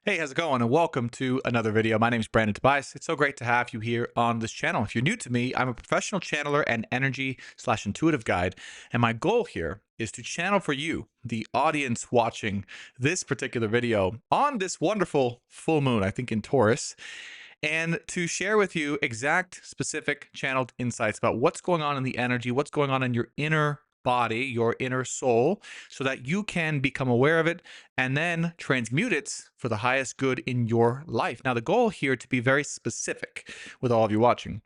Hey, how's it going? And welcome to another video. My name is Brandon Tobias. It's so great to have you here on this channel. If you're new to me, I'm a professional channeler and energy/intuitive guide. And my goal here is to channel for you, the audience watching this particular video on this wonderful full moon, I think in Taurus, and to share with you exact, specific channeled insights about what's going on in the energy, what's going on in your inner body, your inner soul, so that you can become aware of it and then transmute it for the highest good in your life. Now, the goal here to be very specific with all of you watching,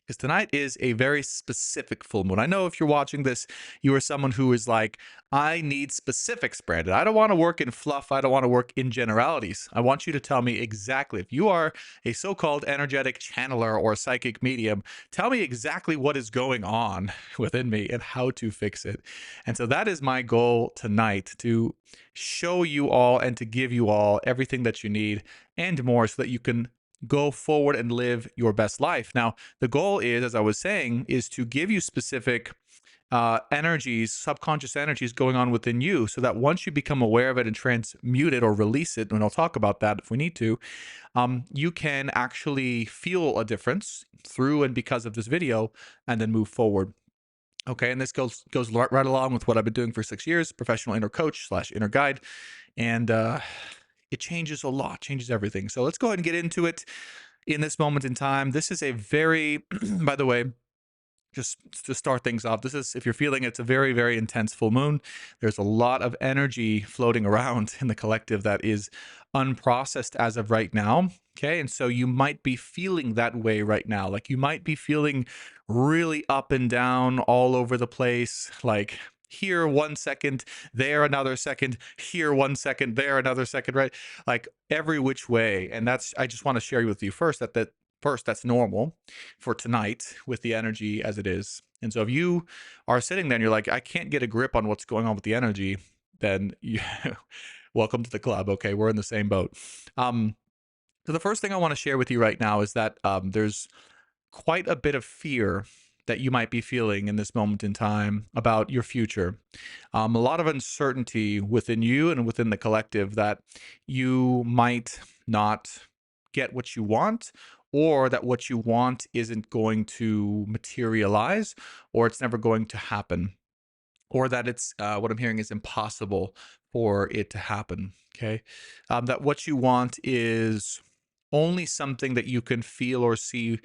because tonight is a very specific full moon. I know if you're watching this, you are someone who is like, I need specifics, Brandon. I don't want to work in fluff. I don't want to work in generalities. I want you to tell me exactly. If you are a so-called energetic channeler or psychic medium, tell me exactly what is going on within me and how to fix it. And so that is my goal tonight, to show you all and to give you all everything that you need and more so that you can go forward and live your best life. Now, the goal is, as I was saying, is to give you specific energies, subconscious energies going on within you, so that once you become aware of it and transmute it or release it, and I'll talk about that if we need to, you can actually feel a difference through and because of this video, and then move forward. Okay, and this goes right along with what I've been doing for 6 years, professional inner coach/inner guide, and it changes a lot, changes everything. So let's go ahead and get into it in this moment in time. This is a very, by the way, just to start things off, this is, if you're feeling it's a very, very intense full moon. There's a lot of energy floating around in the collective that is unprocessed as of right now. Okay. And so you might be feeling that way right now. Like you might be feeling really up and down all over the place. Like here 1 second, there another second, here 1 second, there another second, right? Like every which way. And that's, I just want to share with you first that first, that's normal for tonight with the energy as it is. And so if you are sitting there and you're like, I can't get a grip on what's going on with the energy, then you welcome to the club. Okay, we're in the same boat. Um, so the first thing I want to share with you right now is that there's quite a bit of fear that you might be feeling in this moment in time about your future. A lot of uncertainty within you and within the collective that you might not get what you want, or that what you want isn't going to materialize, or it's never going to happen, or that it's what I'm hearing is impossible for it to happen. Okay. That what you want is only something that you can feel or see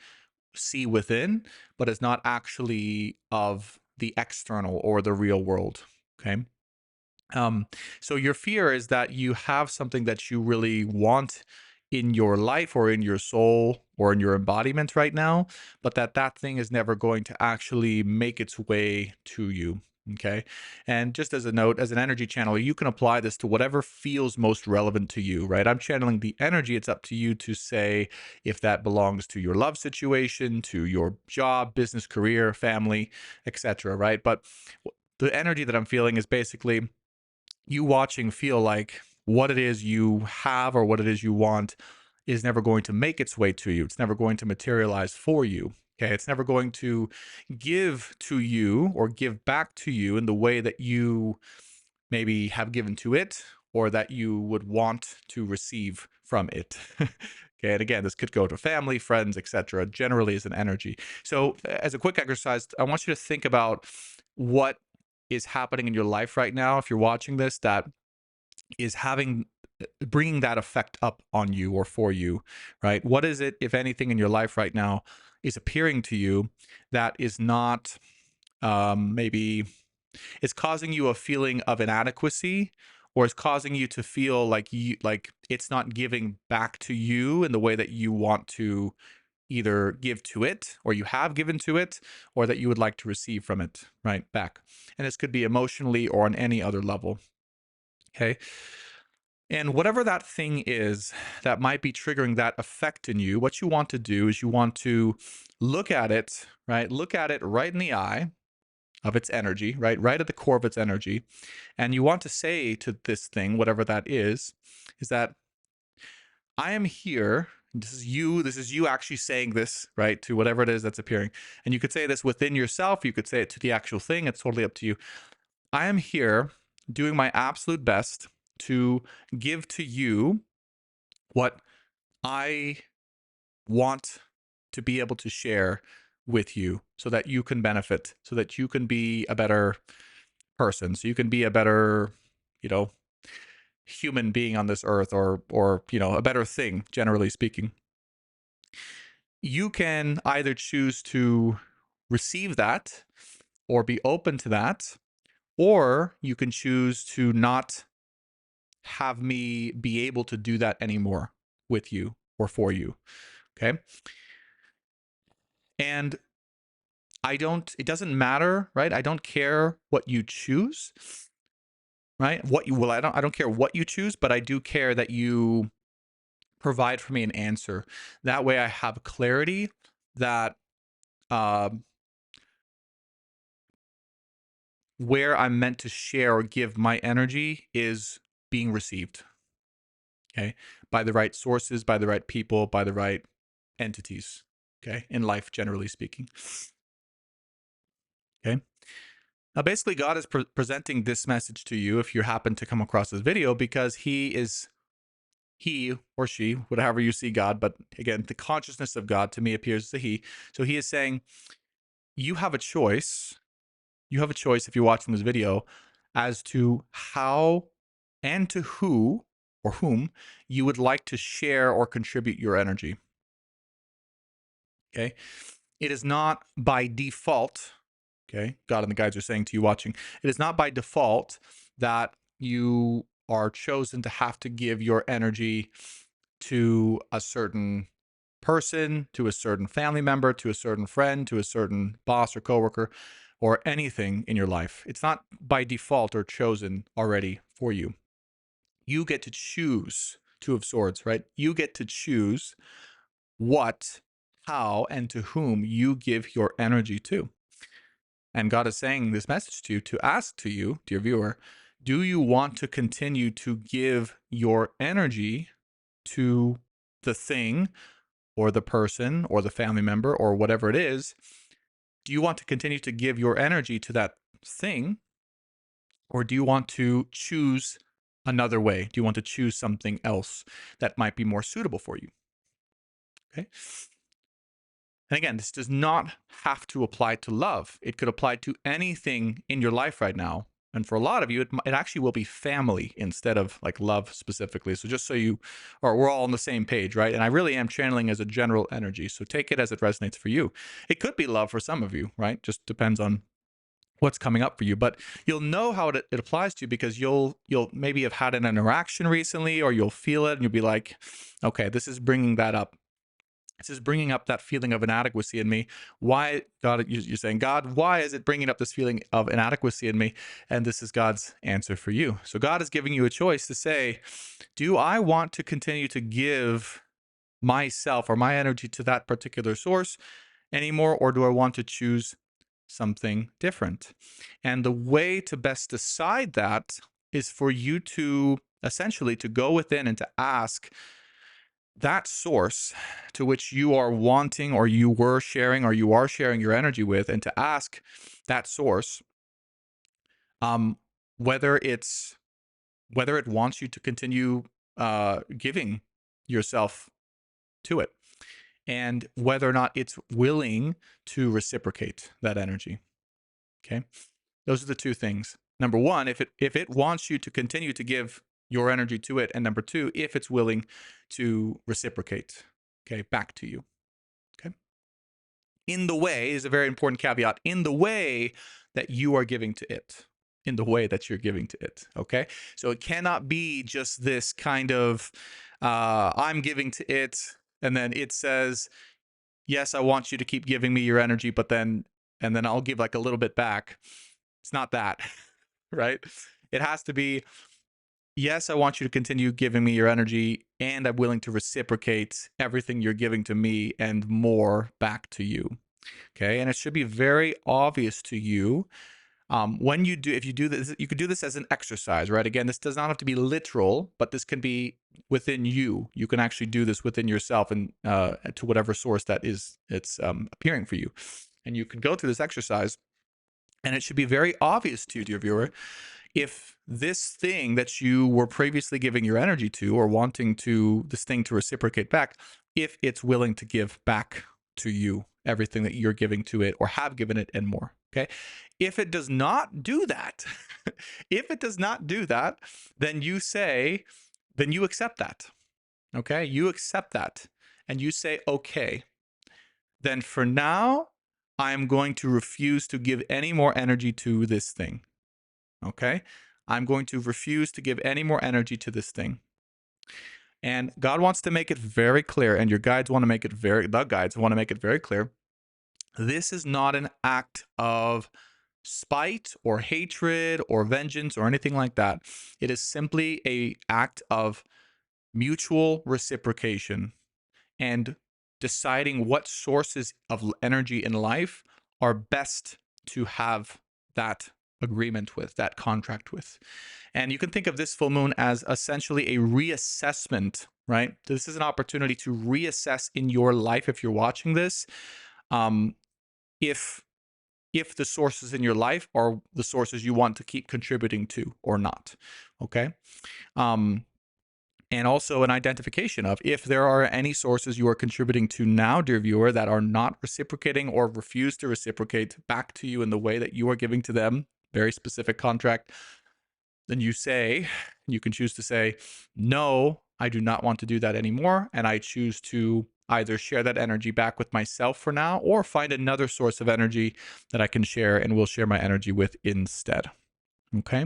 within, but is not actually of the external or the real world. Okay. Um, so your fear is that you have something that you really want in your life or in your soul or in your embodiment right now, but that thing is never going to actually make its way to you. Okay. And just as a note, as an energy channeler, you can apply this to whatever feels most relevant to you, right? I'm channeling the energy. It's up to you to say if that belongs to your love situation, to your job, business, career, family, etc. Right? But the energy that I'm feeling is basically you watching feel like what it is you have or what it is you want is never going to make its way to you. It's never going to materialize for you. Okay. It's never going to give to you or give back to you in the way that you maybe have given to it or that you would want to receive from it. Okay, and again, this could go to family, friends, etc. Generally, as an energy. So, as a quick exercise, I want you to think about what is happening in your life right now. If you're watching this, that is having bringing that effect up on you or for you, right? What is it, if anything, in your life right now is appearing to you that is not maybe it's causing you a feeling of inadequacy, or it's causing you to feel like it's not giving back to you in the way that you want to either give to it, or you have given to it, or that you would like to receive from it, right, back. And this could be emotionally or on any other level. Okay. And whatever that thing is that might be triggering that effect in you, what you want to do is you want to look at it, right? Look at it right in the eye of its energy, right? Right at the core of its energy. And you want to say to this thing, whatever that is that I am here. This is you actually saying this, right? To whatever it is that's appearing. And you could say this within yourself. You could say it to the actual thing. It's totally up to you. I am here doing my absolute best to give to you what I want to be able to share with you so that you can benefit, so that you can be a better person, so you can be a better, you know, human being on this earth, or a better thing, generally speaking. You can either choose to receive that or be open to that, or you can choose to not have me be able to do that anymore with you or for you. Okay. And it doesn't matter, right? I don't care what you choose, right? I don't care what you choose, but I do care that you provide for me an answer. That way I have clarity that um, where I'm meant to share or give my energy is being received, okay, by the right sources, by the right people, by the right entities, okay, in life, generally speaking. Okay. Now, basically, God is presenting this message to you if you happen to come across this video, because he or she, whatever you see God, but again, the consciousness of God to me appears as a he. So he is saying, you have a choice. You have a choice if you're watching this video as to how and to who or whom you would like to share or contribute your energy. Okay. It is not by default, okay, God and the guides are saying to you watching, it is not by default that you are chosen to have to give your energy to a certain person, to a certain family member, to a certain friend, to a certain boss or coworker, or anything in your life. It's not by default or chosen already for you. You get to choose. Two of Swords, right? You get to choose what, how, and to whom you give your energy to. And God is saying this message to you to ask to you, dear viewer, do you want to continue to give your energy to the thing or the person or the family member or whatever it is? Do you want to continue to give your energy to that thing, or do you want to choose another way? Do you want to choose something else that might be more suitable for you? Okay. And again, this does not have to apply to love. It could apply to anything in your life right now. And for a lot of you, it actually will be family instead of like love specifically. So just so we're all on the same page, right? And I really am channeling as a general energy. So take it as it resonates for you. It could be love for some of you, right? Just depends on what's coming up for you. But you'll know how it applies to you because you'll maybe have had an interaction recently, or you'll feel it and you'll be like, okay, this is bringing that up. This is bringing up that feeling of inadequacy in me. Why, God, you're saying, God, why is it bringing up this feeling of inadequacy in me? And this is God's answer for you. So God is giving you a choice to say, do I want to continue to give myself or my energy to that particular source anymore, or do I want to choose something different? And the way to best decide that is for you to essentially to go within and to ask that source to which you are wanting, or you were sharing, or you are sharing your energy with, and to ask that source um, whether it wants you to continue giving yourself to it, and whether or not it's willing to reciprocate that energy. Okay, those are the two things. Number one, if it wants you to continue to give your energy to it, and number two, if it's willing to reciprocate, okay, back to you. Okay. In the way is a very important caveat. In the way that you are giving to it. In the way that you're giving to it. Okay. So it cannot be just this kind of I'm giving to it, and then it says, yes, I want you to keep giving me your energy, but then and then I'll give like a little bit back. It's not that, right? It has to be, yes, I want you to continue giving me your energy, and I'm willing to reciprocate everything you're giving to me and more back to you. Okay. And it should be very obvious to you when you do, if you do this, you could do this as an exercise, right? Again, this does not have to be literal, but this can be within you. You can actually do this within yourself, and to whatever source that is, it's appearing for you. And you can go through this exercise, and it should be very obvious to you, dear viewer. If this thing that you were previously giving your energy to, or wanting to this thing to reciprocate back, if it's willing to give back to you everything that you're giving to it or have given it and more. Okay. If it does not do that, if it does not do that, then you say, then you accept that. Okay. You accept that and you say, okay, then for now, I'm going to refuse to give any more energy to this thing. Okay. I'm going to refuse to give any more energy to this thing. And God wants to make it very clear, and your guides want to make it the guides want to make it very clear. This is not an act of spite or hatred or vengeance or anything like that. It is simply an act of mutual reciprocation and deciding what sources of energy in life are best to have that agreement with, that contract with. And you can think of this full moon as essentially a reassessment, right? This is an opportunity to reassess in your life if you're watching this. If the sources in your life are the sources you want to keep contributing to or not. Okay. And also an identification of if there are any sources you are contributing to now, dear viewer, that are not reciprocating or refuse to reciprocate back to you in the way that you are giving to them, very specific contract, then you can choose to say, no, I do not want to do that anymore. And I choose to either share that energy back with myself for now or find another source of energy that I can share and will share my energy with instead. Okay.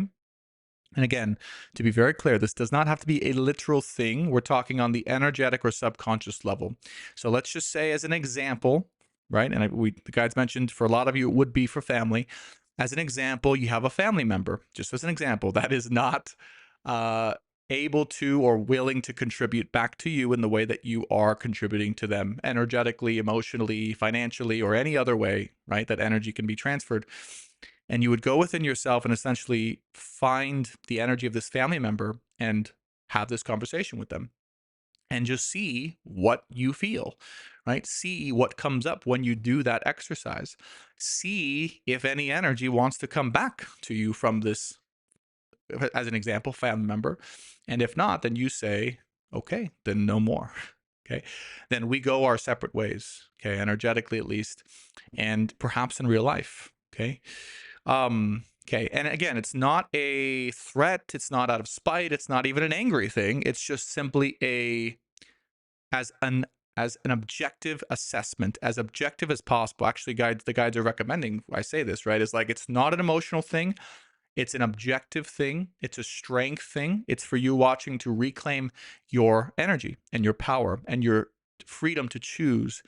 And again, to be very clear, this does not have to be a literal thing. We're talking on the energetic or subconscious level. So let's just say, as an example, right? And the guides mentioned for a lot of you, it would be for family. As an example, you have a family member, just as an example, that is not able to or willing to contribute back to you in the way that you are contributing to them energetically, emotionally, financially, or any other way, right? That energy can be transferred. And you would go within yourself and essentially find the energy of this family member and have this conversation with them and just see what you feel, right? See what comes up when you do that exercise. See if any energy wants to come back to you from this, as an example, family member. And if not, then you say, okay, then no more. Okay. Then we go our separate ways, okay, energetically at least, and perhaps in real life. Okay. Okay. And again, it's not a threat. It's not out of spite. It's not even an angry thing. It's just simply as an objective assessment, as objective as possible. Actually, the guides are recommending, I say this, right? Is like, it's not an emotional thing. It's an objective thing. It's a strength thing. It's for you watching to reclaim your energy and your power and your freedom to choose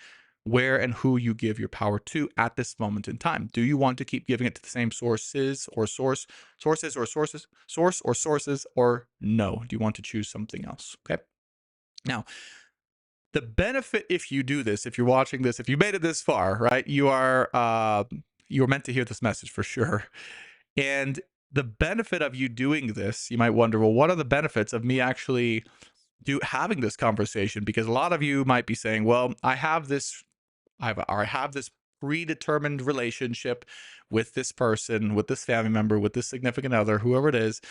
where and who you give your power to at this moment in time. Do you want to keep giving it to the same sources or or no? Do you want to choose something else? Okay. Now, the benefit, if you do this, if you're watching this, if you made it this far, right, you're meant to hear this message for sure. And the benefit of you doing this, you might wonder, well, what are the benefits of me actually having this conversation? Because a lot of you might be saying, well, I have this predetermined relationship with this person, with this family member, with this significant other, whoever it is,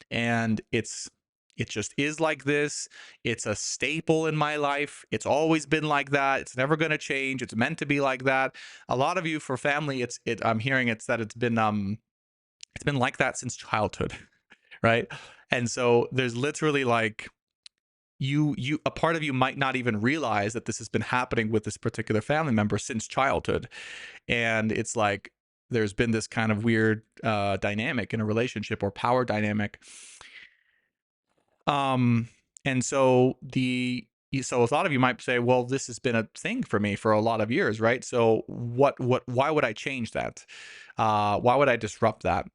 and it just is like this. It's a staple in my life. It's always been like that. It's never going to change. It's meant to be like that. A lot of you, for family, I'm hearing it's been like that since childhood, right? And so there's literally like a part of you might not even realize that this has been happening with this particular family member since childhood. And it's like there's been this kind of weird dynamic in a relationship or power dynamic. And so a lot of you might say, well, this has been a thing for me for a lot of years, right? So why would I change that? Why would I disrupt that?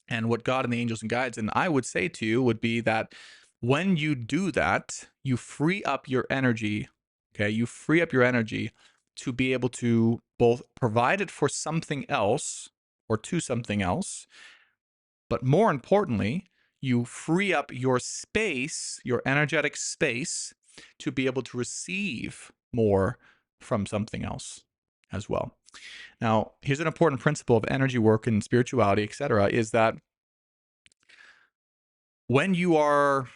And what God and the angels and guides, and I would say to you, would be that when you do that, you free up your energy. Okay. You free up your energy to be able to both provide it for something else or to something else. But more importantly, you free up your space, your energetic space, to be able to receive more from something else as well. Now, here's an important principle of energy work and spirituality, etc., is that when you are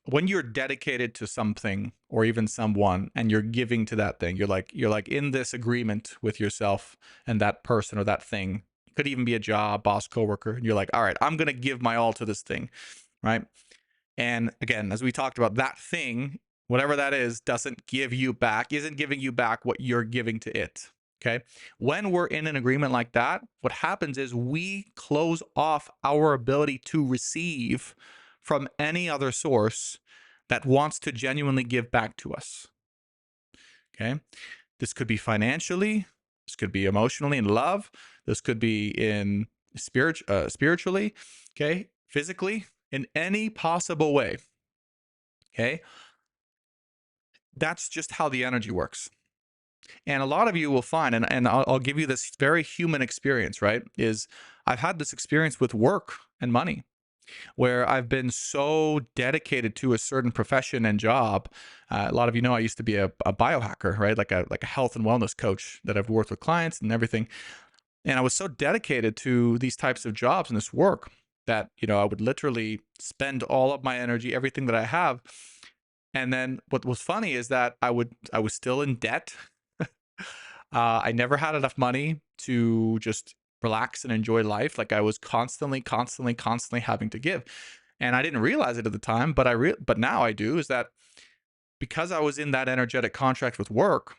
when you're dedicated to something or even someone and you're giving to that thing, you're like in this agreement with yourself and that person or that thing. It could even be a job, boss, coworker, and you're like, all right, I'm going to give my all to this thing, right? And again, as we talked about, that thing, whatever that is, doesn't give you back, isn't giving you back what you're giving to it. Okay. When we're in an agreement like that, what happens is we close off our ability to receive from any other source that wants to genuinely give back to us. Okay. This could be financially, this could be emotionally in love, this could be in spiritually, okay, physically, in any possible way. Okay. That's just how the energy works. And a lot of you will find, and I'll give you this very human experience, right? Is I've had this experience with work and money where I've been so dedicated to a certain profession and job. A lot of you know I used to be a biohacker, right? Like a health and wellness coach that I've worked with clients and everything. And I was so dedicated to these types of jobs and this work that, I would literally spend all of my energy, everything that I have. And then what was funny is that I was still in debt. I never had enough money to just relax and enjoy life. Like I was constantly having to give, and I didn't realize it at the time. But now I do. Is that because I was in that energetic contract with work,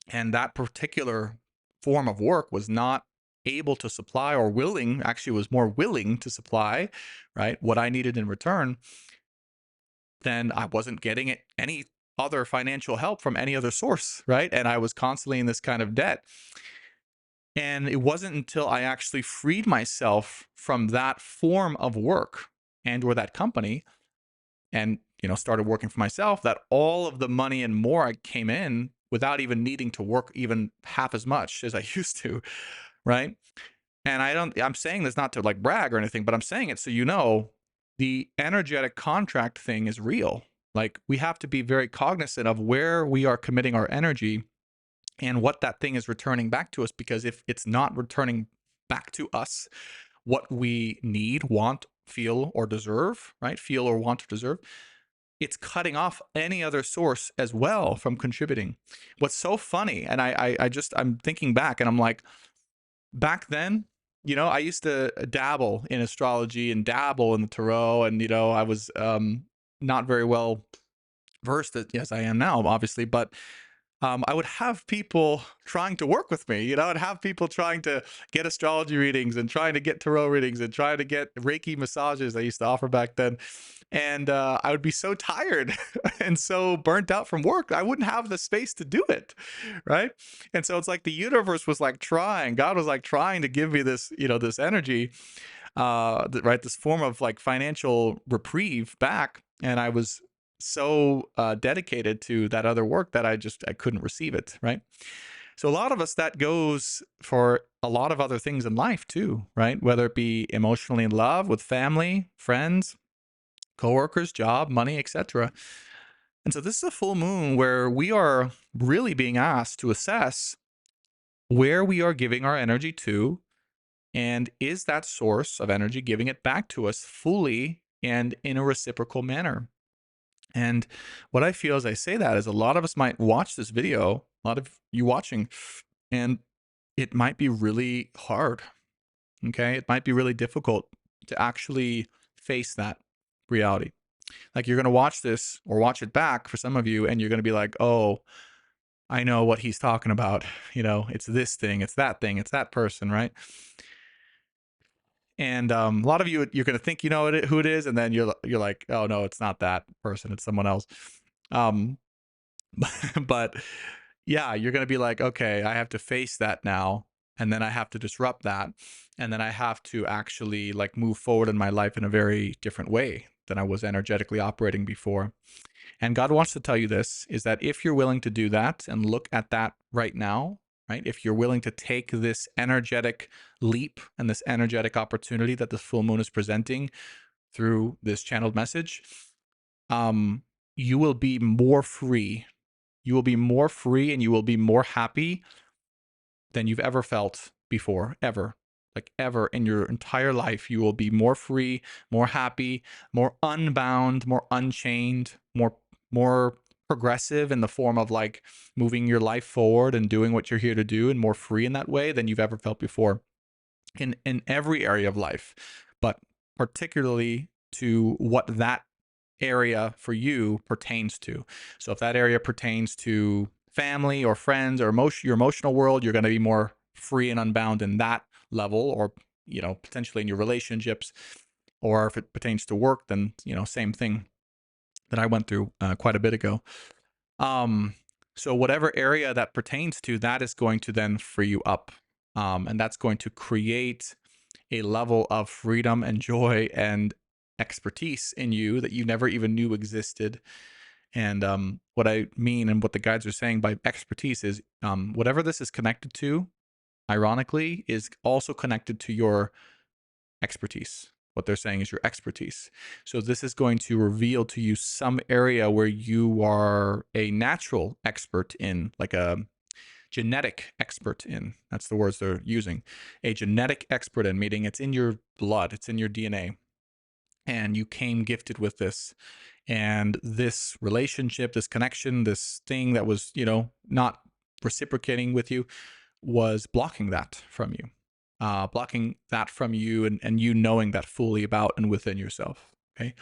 and that particular form of work was not able to supply or willing, actually was more willing to supply, right, what I needed in return. Then I wasn't getting any other financial help from any other source, right? And I was constantly in this kind of debt. And it wasn't until I actually freed myself from that form of work and or that company and, started working for myself that all of the money and more I came in without even needing to work even half as much as I used to, right? And I'm saying this not to like brag or anything, but I'm saying it so the energetic contract thing is real. Like we have to be very cognizant of where we are committing our energy and what that thing is returning back to us, because if it's not returning back to us what we need, want, feel, or deserve, right? Feel or want or deserve, it's cutting off any other source as well from contributing. What's so funny, and I'm thinking back and I'm like, back then, I used to dabble in astrology and dabble in the tarot, and I was not very well versed as I am now, obviously, but I would have people trying to work with me. I'd have people trying to get astrology readings and trying to get tarot readings and trying to get Reiki massages I used to offer back then. And I would be so tired and so burnt out from work, I wouldn't have the space to do it. Right. And so it's like the universe was like trying, God was like trying to give me this, this energy, right? This form of like financial reprieve back. And I was so dedicated to that other work that I couldn't receive it, right? So a lot of us, that goes for a lot of other things in life too, right? Whether it be emotionally in love with family, friends, coworkers, job, money, etc. And so this is a full moon where we are really being asked to assess where we are giving our energy to, and is that source of energy giving it back to us fully and in a reciprocal manner. And what I feel as I say that is a lot of us might watch this video, a lot of you watching, and it might be really hard. Okay. It might be really difficult to actually face that reality. Like you're going to watch this or watch it back for some of you, and you're going to be like, oh, I know what he's talking about. It's this thing, it's that thing, it's that person, right? And a lot of you, you're going to think you know who it is, and then you're like, oh no, it's not that person, it's someone else. Um, but yeah, you're going to be like, okay, I have to face that now. And then I have to disrupt that. And then I have to actually like move forward in my life in a very different way than I was energetically operating before. And God wants to tell you this, is that if you're willing to do that and look at that right now, right? If you're willing to take this energetic leap and this energetic opportunity that the full moon is presenting through this channeled message, you will be more free. You will be more free and you will be more happy than you've ever felt before, ever. like ever in your entire life. You will be more free, more happy, more unbound, more unchained, more progressive in the form of like moving your life forward and doing what you're here to do, and more free in that way than you've ever felt before in every area of life, but particularly to what that area for you pertains to. So if that area pertains to family or friends or your emotional world, you're going to be more free and unbound in that level, or potentially in your relationships. Or if it pertains to work, then same thing that I went through quite a bit ago. So whatever area that pertains to, that is going to then free you up, and that's going to create a level of freedom and joy and expertise in you that you never even knew existed. And what I mean, and what the guides are saying by expertise, is whatever this is connected to, ironically, is also connected to your expertise. What they're saying is your expertise. So this is going to reveal to you some area where you are a natural expert in, like a genetic expert in. That's the words they're using. A genetic expert in, meaning it's in your blood, it's in your DNA, and you came gifted with this. And this relationship, this connection, this thing that was, not reciprocating with you, was blocking that from you. And you knowing that fully about and within yourself. Okay.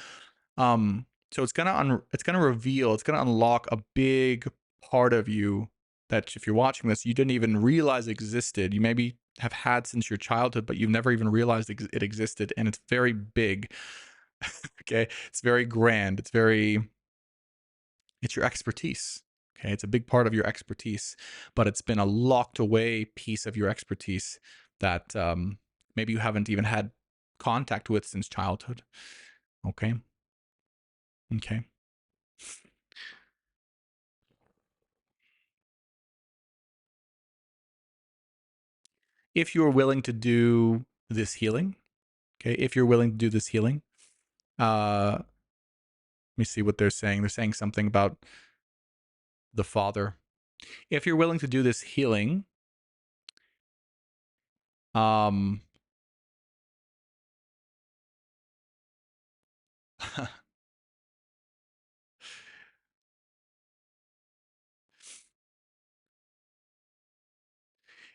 So it's gonna reveal, it's gonna unlock a big part of you that, if you're watching this, you didn't even realize existed. You maybe have had since your childhood, but you've never even realized it existed, and it's very big. Okay, it's very grand. It's your expertise. Okay, it's a big part of your expertise, but it's been a locked away piece of your expertise that maybe you haven't even had contact with since childhood. Okay. If you're willing to do this healing, let me see what they're saying. They're saying something about the Father. If you're willing to do this healing,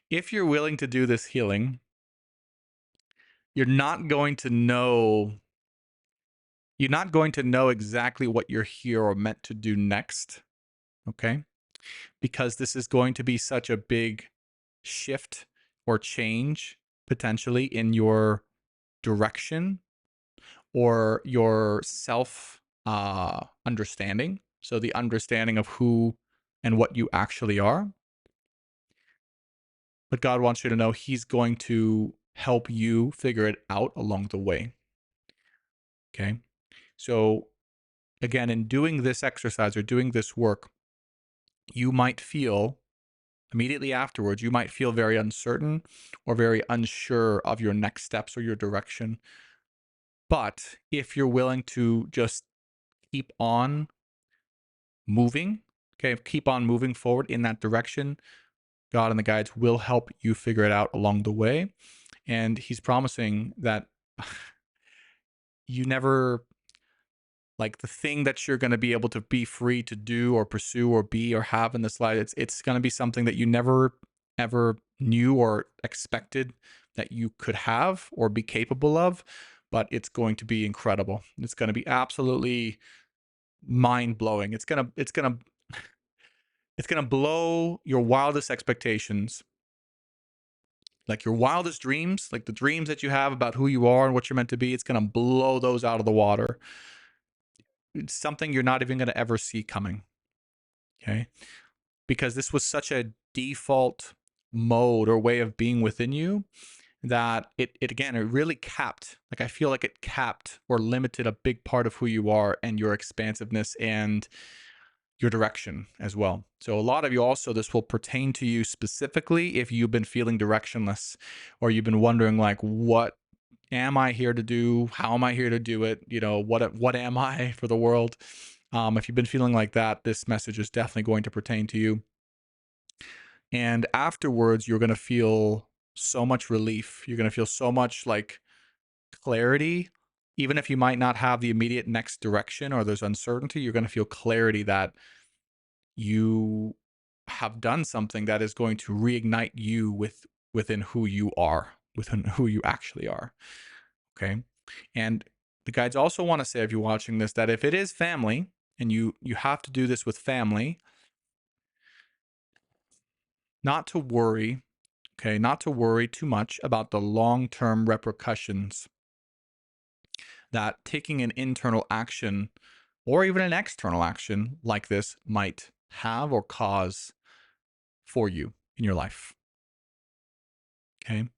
if you're willing to do this healing, you're not going to know exactly what you're here or meant to do next. Okay? Because this is going to be such a big shift or change potentially in your direction or your self understanding. So the understanding of who and what you actually are. But God wants you to know He's going to help you figure it out along the way. Okay. So again, in doing this exercise or doing this work, you might feel immediately afterwards, you might feel very uncertain or very unsure of your next steps or your direction. But if you're willing to just keep on moving, okay, keep on moving forward in that direction, God and the guides will help you figure it out along the way. And He's promising that you never, like, the thing that you're going to be able to be free to do or pursue or be or have in this life, it's going to be something that you never ever knew or expected that you could have or be capable of, but it's going to be incredible. It's going to be absolutely mind-blowing. It's going to blow your wildest expectations, like your wildest dreams, like the dreams that you have about who you are and what you're meant to be. It's going to blow those out of the water. It's something you're not even going to ever see coming. Okay. Because this was such a default mode or way of being within you that it really capped, like I feel like it capped or limited a big part of who you are and your expansiveness and your direction as well. So a lot of you also, this will pertain to you specifically if you've been feeling directionless, or you've been wondering, like, what am I here to do? How am I here to do it? What am I for the world? If you've been feeling like that, this message is definitely going to pertain to you. And afterwards, you're going to feel so much relief. You're going to feel so much like clarity. Even if you might not have the immediate next direction or there's uncertainty, you're going to feel clarity that you have done something that is going to reignite you within who you are, within who you actually are. Okay. And the guides also want to say, if you're watching this, that if it is family and you have to do this with family, not to worry, okay, not to worry too much about the long-term repercussions that taking an internal action or even an external action like this might have or cause for you in your life. Okay.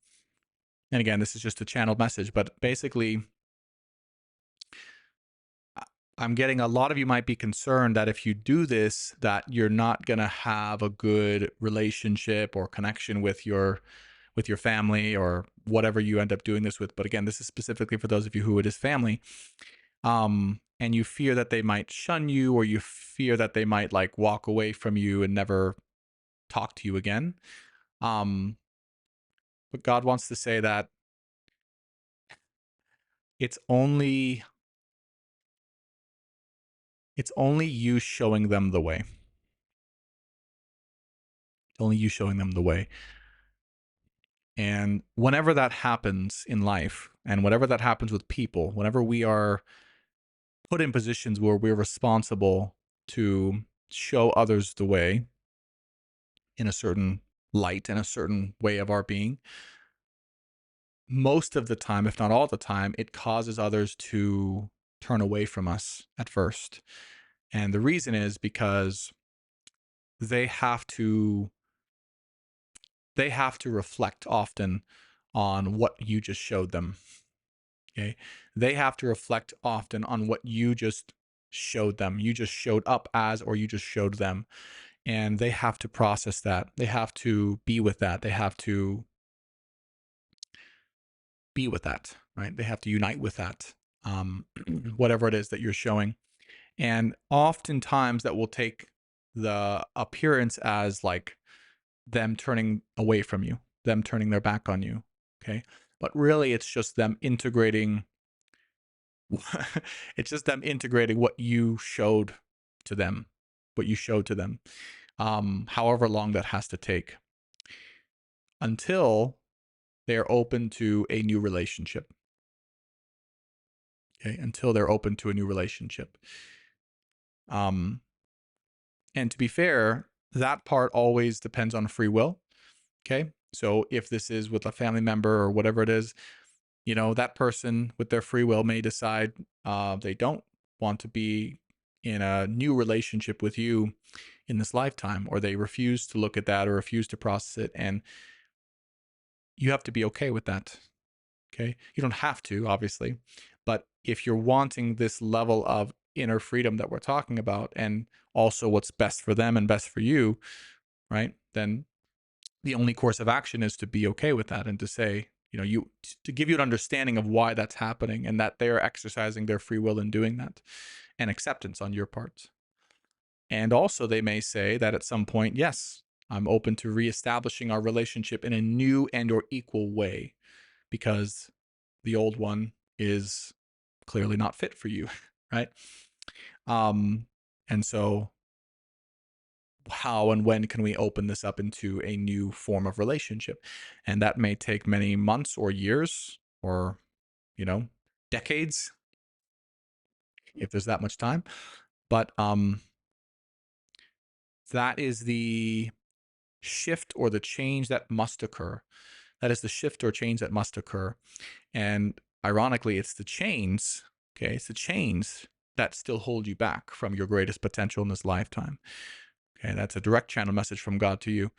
And again, this is just a channeled message, but basically, I'm getting a lot of you might be concerned that if you do this, that you're not going to have a good relationship or connection with your family or whatever you end up doing this with. But again, this is specifically for those of you who it is family. And you fear that they might shun you, or you fear that they might like walk away from you and never talk to you again. But God wants to say that it's only you showing them the way. It's only you showing them the way. And whenever that happens in life, and whenever that happens with people, whenever we are put in positions where we're responsible to show others the way in a certain light and a certain way of our being, most of the time, if not all the time, it causes others to turn away from us at first. And the reason is because they have to reflect often on what you just showed them. Okay. They have to reflect often on what you just showed them. You just showed up as, or you just showed them. And they have to process that. They have to be with that. They have to be with that, right? They have to unite with that, whatever it is that you're showing. And oftentimes that will take the appearance as like them turning away from you, them turning their back on you. Okay. But really, it's just them integrating. It's just them integrating what you showed to them, however long that has to take, until they're open to a new relationship. Okay. Until they're open to a new relationship. And to be fair, that part always depends on free will. Okay. So if this is with a family member or whatever it is, that person with their free will may decide they don't want to be in a new relationship with you in this lifetime, or they refuse to look at that or refuse to process it. And you have to be okay with that. Okay. You don't have to, obviously, but if you're wanting this level of inner freedom that we're talking about, and also what's best for them and best for you, right? Then the only course of action is to be okay with that and to say, to give you an understanding of why that's happening and that they are exercising their free will in doing that, and acceptance on your part. And also they may say that at some point, yes, I'm open to reestablishing our relationship in a new and or equal way, because the old one is clearly not fit for you, right? And so how and when can we open this up into a new form of relationship? And that may take many months or years, or decades, if there's that much time. But that is the shift or the change that must occur. That is the shift or change that must occur. And ironically, it's the chains, okay? It's the chains that still hold you back from your greatest potential in this lifetime. Okay, that's a direct channel message from God to you.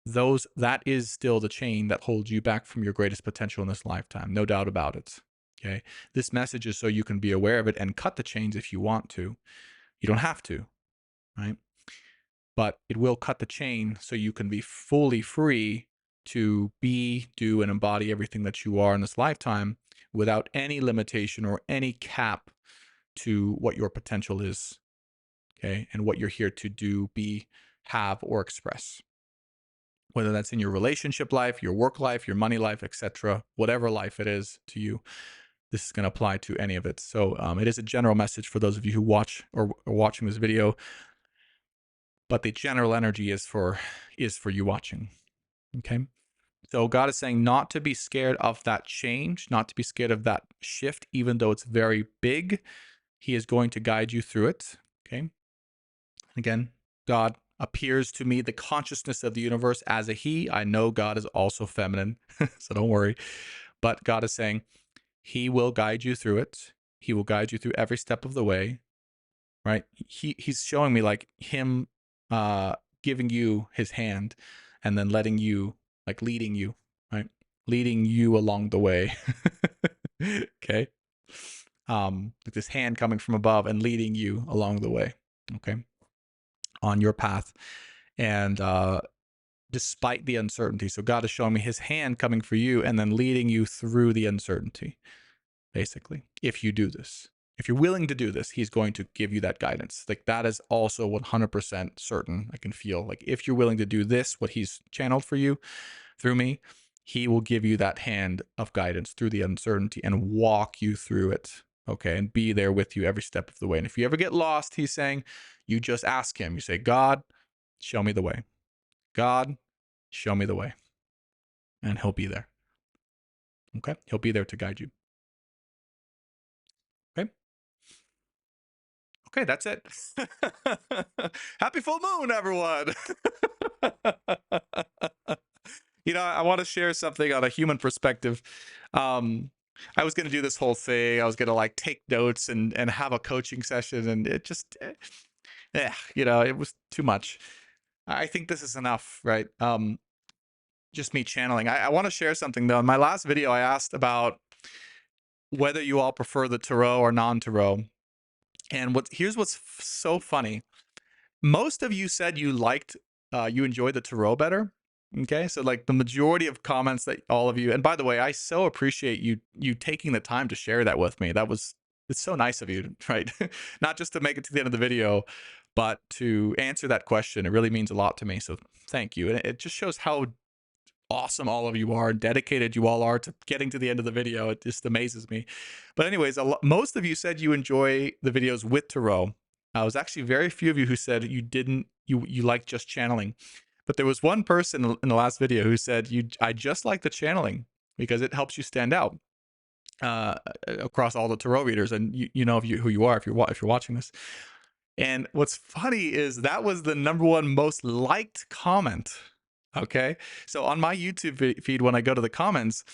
That is still the chain that holds you back from your greatest potential in this lifetime, no doubt about it. Okay, this message is so you can be aware of it and cut the chains if you want to. You don't have to, right? But it will cut the chain so you can be fully free to be, do, and embody everything that you are in this lifetime without any limitation or any cap to what your potential is. Okay, and what you're here to do, be, have, or express. whether that's in your relationship life, your work life, your money life, etc., whatever life it is to you, this is going to apply to any of it. So it is a general message for those of you who watch or are watching this video, but the general energy is for you watching. Okay. So God is saying not to be scared of that change, not to be scared of that shift, even though it's very big. He is going to guide you through it. Okay. Again, God appears to me the consciousness of the universe as a he. I know God is also feminine, so don't worry. But God is saying he will guide you through it. He will guide you through every step of the way, right? He's showing me like him giving you his hand and then letting you, like leading you, right? Leading you along the way. Okay. Like this hand coming from above and leading you along the way. Okay. On your path. And despite the uncertainty. So God is showing me his hand coming for you and then leading you through the uncertainty, basically. If you do this, if you're willing to do this, he's going to give you that guidance. Like that is also 100% certain. I can feel like if you're willing to do this, what he's channeled for you through me, he will give you that hand of guidance through the uncertainty and walk you through it. Okay. And be there with you every step of the way. And if you ever get lost, he's saying, you just ask him. You say, God, show me the way. God, show me the way. And he'll be there. Okay. He'll be there to guide you. Okay. Okay, that's it. Happy full moon, everyone. I want to share something on a human perspective. I was going to do this whole thing. I was going to like take notes and have a coaching session, and it just, it was too much. I think this is enough, right? Just me channeling. I want to share something though. In my last video, I asked about whether you all prefer the tarot or non-tarot. And here's what's so funny. Most of you said you enjoyed the tarot better. Okay, so like the majority of comments that all of you, and by the way, I so appreciate you taking the time to share that with me. It's so nice of you, right? Not just to make it to the end of the video, but to answer that question. It really means a lot to me. So thank you. And it just shows how awesome all of you are, dedicated you all are to getting to the end of the video. It just amazes me. But anyways, most of you said you enjoy the videos with tarot. I was actually very few of you who said you didn't, you like just channeling. But there was one person in the last video who said, I just like the channeling because it helps you stand out across all the tarot readers. And you know who you are if you're watching this. And what's funny is that was the #1 most liked comment. Okay, so on my YouTube feed, when I go to the comments,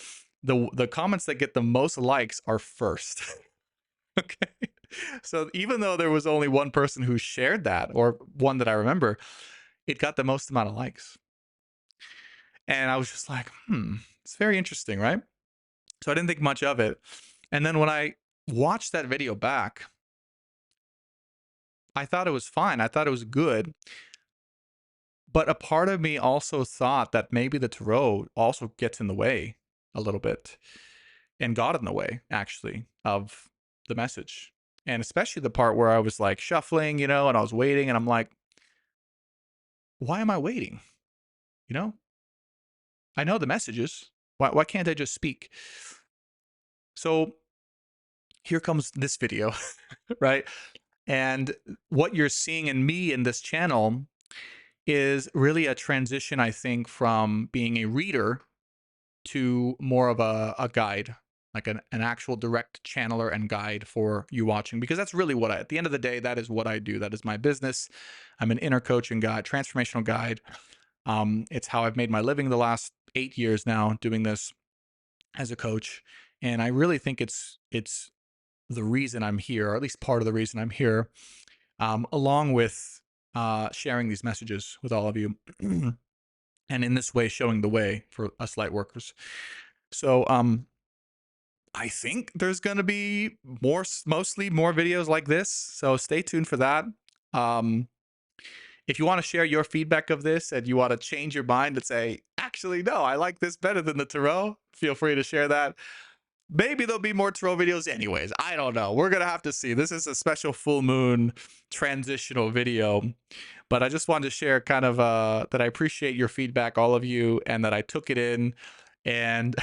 the comments that get the most likes are first. Okay, so even though there was only one person who shared that, or one that I remember, it got the most amount of likes. And I was just like, it's very interesting, right? So I didn't think much of it. And then when I watched that video back, I thought it was fine. I thought it was good. But a part of me also thought that maybe the tarot also gets in the way a little bit, and got in the way, actually, of the message. And especially the part where I was like shuffling, and I was waiting, and I'm like, why am I waiting? I know the messages. Why can't I just speak? So here comes this video, right? And what you're seeing in me in this channel is really a transition, I think, from being a reader to more of a guide, like an actual direct channeler and guide for you watching, because that's really what at the end of the day, that is what I do. That is my business. I'm an inner coach and guide, transformational guide. It's how I've made my living the last 8 years now, doing this as a coach. And I really think it's the reason I'm here, or at least part of the reason I'm here, along with sharing these messages with all of you. And in this way, showing the way for us light workers. So I think there's going to be mostly more videos like this. So stay tuned for that. If you want to share your feedback of this and you want to change your mind and say, actually, no, I like this better than the tarot, feel free to share that. Maybe there'll be more tarot videos anyways. I don't know. We're going to have to see. This is a special full moon transitional video. But I just wanted to share kind of that I appreciate your feedback, all of you, and that I took it in and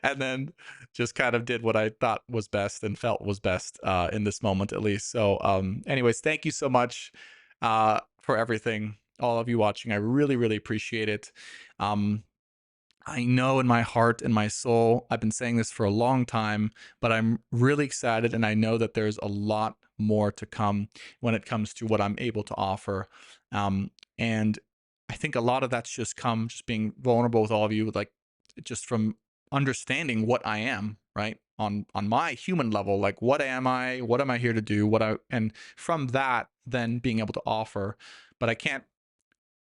and then just kind of did what I thought was best and felt was best in this moment, at least. So, anyways, thank you so much for everything, all of you watching. I really, really appreciate it. Um, I know in my heart and my soul, I've been saying this for a long time, but I'm really excited, and I know that there's a lot more to come when it comes to what I'm able to offer. And I think a lot of that's just being vulnerable with all of you, like just from understanding what I am, right? On my human level, like what am I? What am I here to do? And from that, then being able to offer. But I can't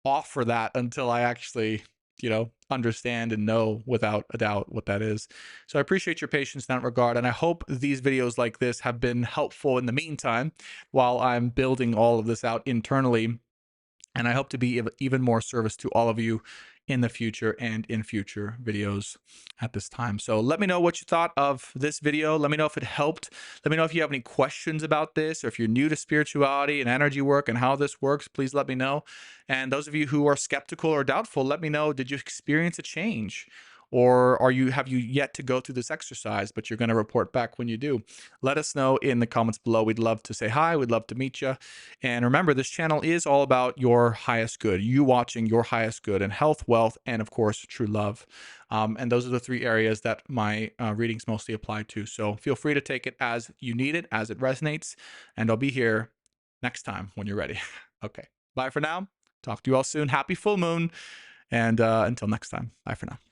offer that until I actually, understand and know without a doubt what that is. So I appreciate your patience in that regard. And I hope these videos like this have been helpful in the meantime while I'm building all of this out internally, and I hope to be even more service to all of you in the future and in future videos at this time. So let me know what you thought of this video. Let me know if it helped. Let me know if you have any questions about this, or if you're new to spirituality and energy work and how this works, please let me know. And those of you who are skeptical or doubtful, let me know, did you experience a change? Or have you yet to go through this exercise, but you're going to report back when you do? Let us know in the comments below. We'd love to say hi. We'd love to meet you. And remember, this channel is all about your highest good, you watching your highest good, and health, wealth, and of course, true love. And those are the three areas that my readings mostly apply to. So feel free to take it as you need it, as it resonates. And I'll be here next time when you're ready. Okay. Bye for now. Talk to you all soon. Happy full moon. And until next time, bye for now.